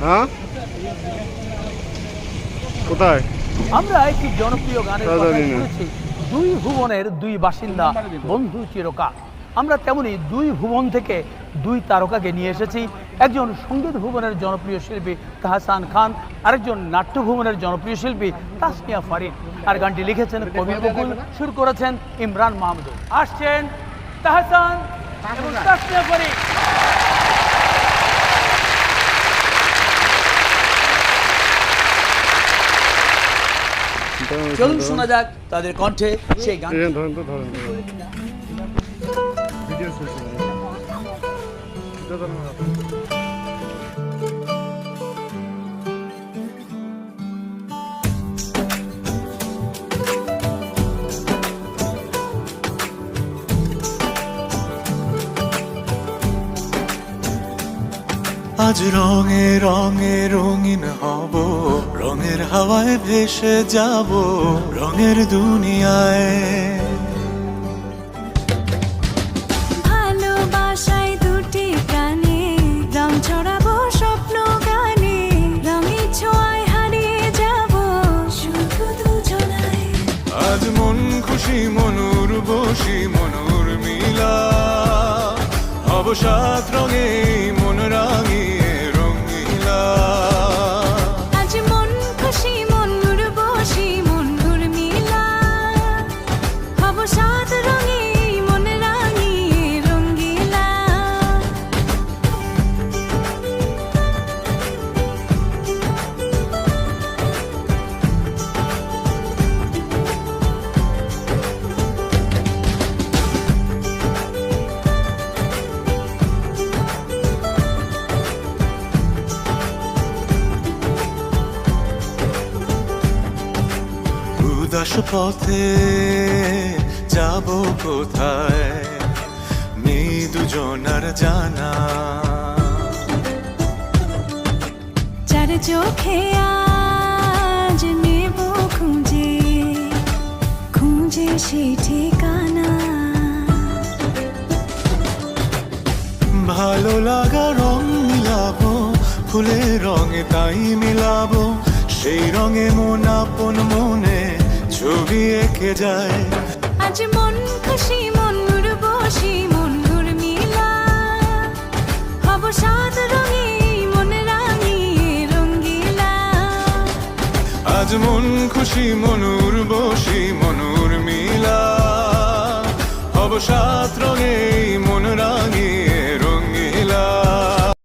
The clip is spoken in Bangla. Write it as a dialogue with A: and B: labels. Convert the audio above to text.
A: হ্যাঁ কোথায়
B: আমরা একটি জনপ্রিয় গানের কথা শুনেছি, দুই ভুবনের দুই বাসিন্দা বন্ধু চিরকাল। আমরা তেমনি দুই ভুবন থেকে দুই তারকাকে নিয়ে এসেছি, একজন সঙ্গীত ভুবনের জনপ্রিয় শিল্পী তাহসান খান, আরেকজন নাট্য ভুবনের জনপ্রিয় শিল্পী তাসনিয়া ফারিন। আর গানটি লিখেছেন কবির বকুল, সুর করেছেন ইমরান মাহমুদুল। আসছেন তাহসান এবং তাসনিয়া ফারিন। চলুন শোনা যাক তাদের কণ্ঠে সেই গান।
C: আজ রঙে রঙে রঙিন হব, রঙের হাওয়ায় ভেসে যাব রঙের দুনিয়ায়।
D: ভালোবাসায় দুটি প্রাণে রং ছড়াবো স্বপ্ন গানে, রঙের ছোঁয়ায় হারিয়ে যাব শুধু দুজনায়।
C: আজ মন খুশি মনুর বসি মনুর মিলা, হব সাত রঙে মন রাঙিয়ে রঙিলা।
D: আজ মন খুশি মনুর বসি মনুর মিলা, হব সাত রঙে মন রাঙিয়ে রঙ্গিলা।
C: উদাস পথে যাব কোথায় নেই দুজনার জানা,
D: চার চোখে আজ নেব খুঁজে খুঁজে সে ঠিকানা।
C: ভালো লাগা রং মিলাবো ফুলের রঙে তাই মিলাবো, সেই রঙে মন আপন মনে ছবি এঁকে যায়।
D: আজ মন খুশি মনুর বসি মনুর মিলা, হব সাত রঙে মন রাঙিয়ে রঙ্গিলা।
C: আজ মন খুশি মনুর বসি মনুর মিলা, হব সাত রঙে